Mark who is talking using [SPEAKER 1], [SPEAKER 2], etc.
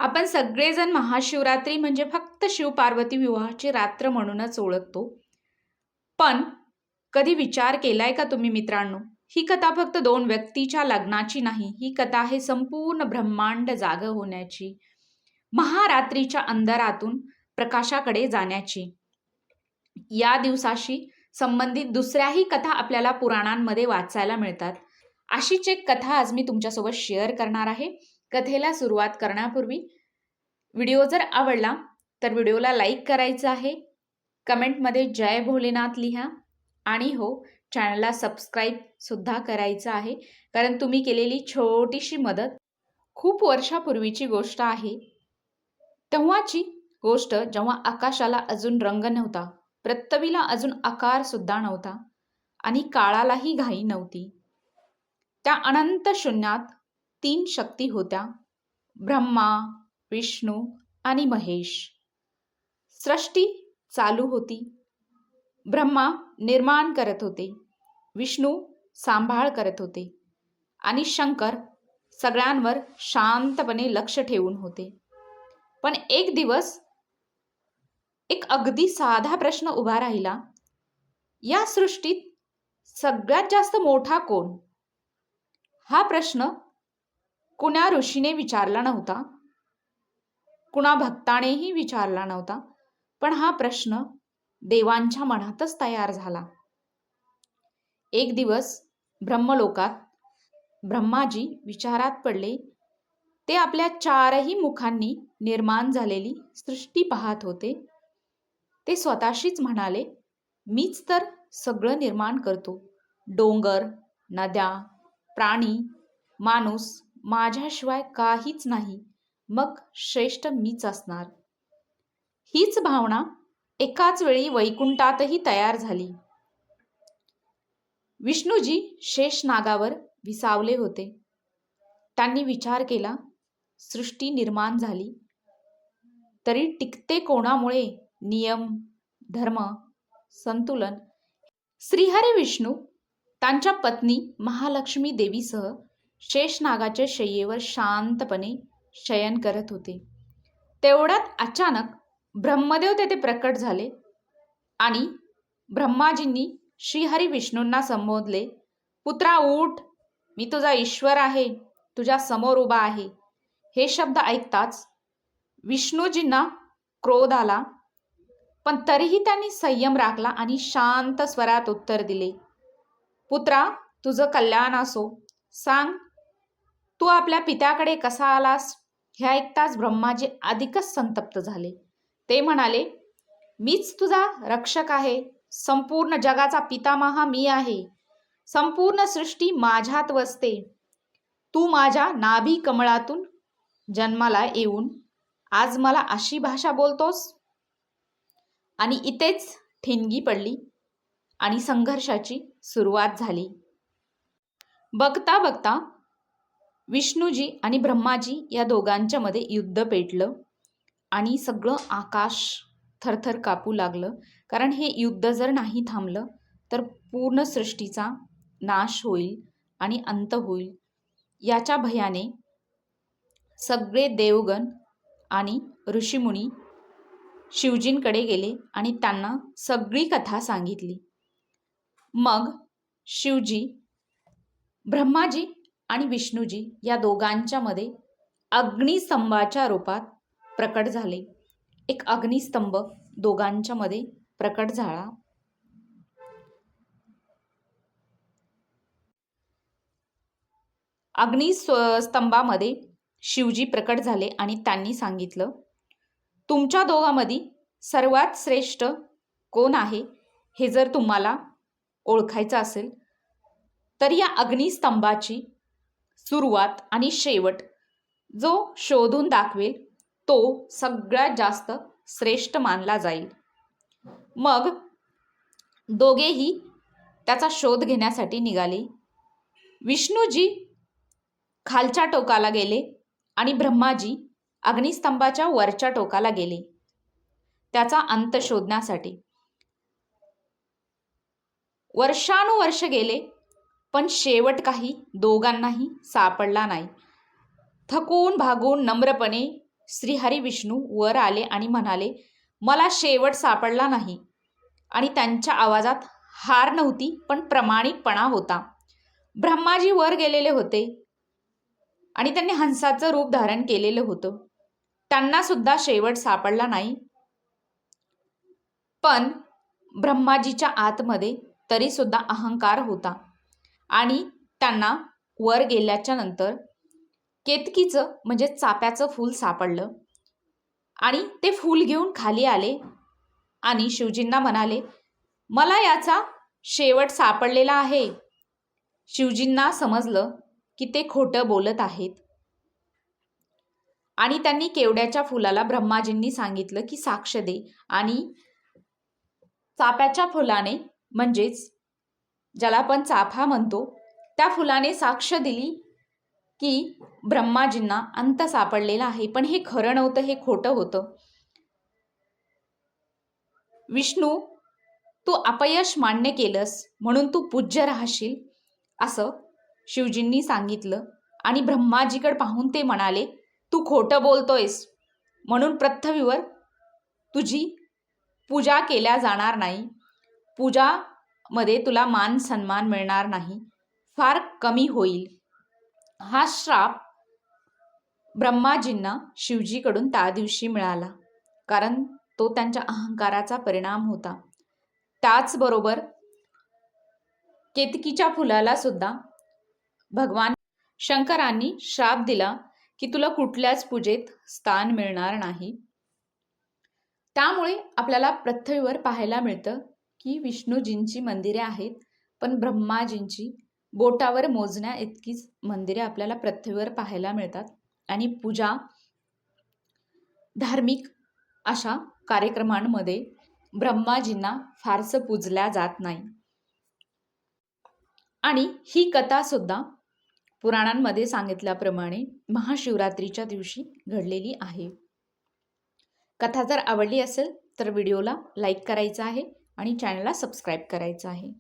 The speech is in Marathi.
[SPEAKER 1] आपण सगळेजण महाशिवरात्री म्हणजे फक्त शिव-पार्वती विवाहाची रात्र म्हणूनच ओळखतो. पण कधी विचार केलाय का तुम्ही मित्रांनो? ही कथा फक्त दोन व्यक्तीच्या लग्नाची नाही. ही कथा आहे संपूर्ण ब्रह्मांड जागं होण्याची, महारात्रीच्या अंधारातून प्रकाशाकडे जाण्याची. या दिवसाशी संबंधित दुसऱ्याही कथा आपल्याला पुराणांमध्ये वाचायला मिळतात. अशीच एक कथा आज मी तुमच्यासोबत शेअर करणार आहे. कथेला सुरुवात करण्यापूर्वी व्हिडिओ जर आवडला तर व्हिडिओला लाईक करायचं आहे, कमेंटमध्ये जय भोलेनाथ लिहा आणि हो, चॅनलला सबस्क्राईब सुद्धा करायचं आहे, कारण तुम्ही केलेली छोटीशी मदत. खूप वर्षापूर्वीची गोष्ट आहे. तेव्हाची गोष्ट जेव्हा आकाशाला अजून रंग नव्हता, पृथ्वीला अजून आकार सुद्धा नव्हता आणि काळालाही घाई नव्हती. त्या अनंत शून्यात 3 शक्ती होत्या: ब्रह्मा, विष्णू आणि महेश. सृष्टी चालू होती. ब्रह्मा निर्माण करत होते, विष्णू सांभाळ करत होते आणि शंकर सगळ्यांवर शांतपणे लक्ष ठेवून होते. पण एक दिवस एक अगदी साधा प्रश्न उभा राहिला. या सृष्टीत सगळ्यात जास्त मोठा कोण? हा प्रश्न कुणा ऋषीने विचारला नव्हता, कुणा भक्तानेही विचारला नव्हता, पण हा प्रश्न देवांच्या मनातच तयार झाला. एक दिवस ब्रह्मलोकात ब्रह्माजी विचारात पडले. ते आपल्या 4ही मुखांनी निर्माण झालेली सृष्टी पाहत होते. ते स्वतःशीच म्हणाले, मीच तर सगळं निर्माण करतो. डोंगर, नद्या, प्राणी, माणूस, माझ्याशिवाय काहीच नाही. मग श्रेष्ठ मीच असणार. हीच भावना एकाच वेळी वैकुंठातही तयार झाली. विष्णूजी शेषनागावर विसावले होते. त्यांनी विचार केला, सृष्टी निर्माण झाली तरी टिकते कोणामुळे? नियम, धर्म, संतुलन. श्रीहरी विष्णू त्यांच्या पत्नी महालक्ष्मी देवीसह शेषनागाच्या शय्येवर शांतपणे शयन करत होते. तेवढ्यात अचानक ब्रह्मदेव तेथे प्रकट झाले आणि ब्रह्माजींनी श्रीहरी विष्णूंना संबोधले, पुत्रा उठ, मी तुझा ईश्वर आहे, तुझ्या समोर उभा आहे. हे शब्द ऐकताच विष्णूजींना क्रोध आला, पण तरीही त्यांनी संयम राखला आणि शांत स्वरात उत्तर दिले, पुत्रा, तुझं कल्याण असो. सांग, तू आपल्या पित्याकडे कसा आलास? हे ऐकताच ब्रह्माजी अधिकच संतप्त झाले. ते म्हणाले, मीच तुझा रक्षक आहे. संपूर्ण जगाचा पितामहा मी आहे. संपूर्ण सृष्टी माझ्यात वसते. तू माझ्या नाभी कमळातून जन्माला येऊन आज मला अशी भाषा बोलतोस? आणि इथेच ठिणगी पडली आणि संघर्षाची सुरुवात झाली. बघता बघता विष्णूजी आणि ब्रह्माजी या दोघांच्या मध्ये युद्ध पेटलं आणि सगळं आकाश थरथर कापू लागलं. कारण हे युद्ध जर नाही थांबलं तर पूर्ण सृष्टीचा नाश होईल आणि अंत होईल. याच्या भयाने सगळे देवगण आणि ऋषीमुनी शिवजींकडे गेले आणि त्यांना सगळी कथा सांगितली. मग शिवजी, ब्रह्माजी आणि विष्णूजी या दोघांच्या मध्ये अग्निस्तंभाच्या रूपात प्रकट झाले. एक अग्निस्तंभ दोघांच्या मध्ये प्रकट झाला. अग्निस्तंभामध्ये शिवजी प्रकट झाले आणि त्यांनी सांगितलं, तुमच्या दोघांमध्ये सर्वात श्रेष्ठ कोण आहे हे जर तुम्हाला ओळखायचं असेल तर या अग्निस्तंभाची सुरुवात आणि शेवट जो शोधून दाखवेल तो सगळ्यात जास्त श्रेष्ठ मानला जाईल. मग दोघेही त्याचा शोध घेण्यासाठी निघाले. विष्णूजी खालच्या टोकाला गेले आणि ब्रह्माजी अग्निस्तंभाच्या वरच्या टोकाला गेले त्याचा अंत शोधण्यासाठी. वर्षानुवर्ष गेले पण शेवट काही दोघांनाही सापडला नाही. थकून भागून नम्रपणे श्रीहरी विष्णू वर आले आणि म्हणाले, मला शेवट सापडला नाही. आणि त्यांच्या आवाजात हार नव्हती, पण प्रामाणिकपणा होता. ब्रह्माजी वर गेलेले होते आणि त्यांनी हंसाचं रूप धारण केलेलं होतं. त्यांना सुद्धा शेवट सापडला नाही. पण ब्रह्माजीच्या आतमध्ये तरी सुद्धा अहंकार होता आणि त्यांना वर गेल्याच्या नंतर केतकीचं म्हणजे चाफ्याचं फूल सापडलं आणि ते फूल घेऊन खाली आले आणि शिवजींना म्हणाले, मला याचा शेवट सापडलेला आहे. शिवजींना समजलं की ते खोटं बोलत आहेत आणि त्यांनी केवड्याच्या फुलाला ब्रह्माजींनी सांगितलं की साक्ष दे. आणि चाफ्याच्या फुलाने म्हणजेच ज्याला आपण चाफा म्हणतो त्या फुलाने साक्ष दिली की ब्रह्माजींना अंत सापडलेला आहे. पण हे खरं नव्हतं, हे खोटं होतं. विष्णू, तू अपयश मान्य केलंस म्हणून तू पूज्य राहशील असं शिवजींनी सांगितलं. आणि ब्रह्माजीकडे पाहून ते म्हणाले, तू खोटं बोलतोयस म्हणून पृथ्वीवर तुझी पूजा केल्या जाणार नाही. पूजामध्ये तुला मान सन्मान मिळणार नाही, फार कमी होईल. हा श्राप ब्रह्माजींना शिवजीकडून त्या दिवशी मिळाला, कारण तो त्यांच्या अहंकाराचा परिणाम होता. त्याचबरोबर केतकीच्या फुलाला सुद्धा भगवान शंकरांनी श्राप दिला की तुला कुठल्याच पूजेत स्थान मिळणार नाही. त्यामुळे आपल्याला पृथ्वीवर पाहायला मिळतं की विष्णूजींची मंदिरे आहेत, पण ब्रह्माजींची बोटावर मोजण्या इतकीच मंदिरे आपल्याला पृथ्वीवर पाहायला मिळतात. आणि पूजा, धार्मिक अशा कार्यक्रमांमध्ये ब्रह्माजींना फारसं पूजल्या जात नाही. आणि ही कथा सुद्धा पुराणांमध्ये सांगितल्याप्रमाणे महाशिवरात्रीच्या दिवशी घडलेली आहे. कथा जर आवडली असेल तर व्हिडिओला लाईक करायचा आहे आणि चॅनलला सबस्क्राईब करायचं आहे.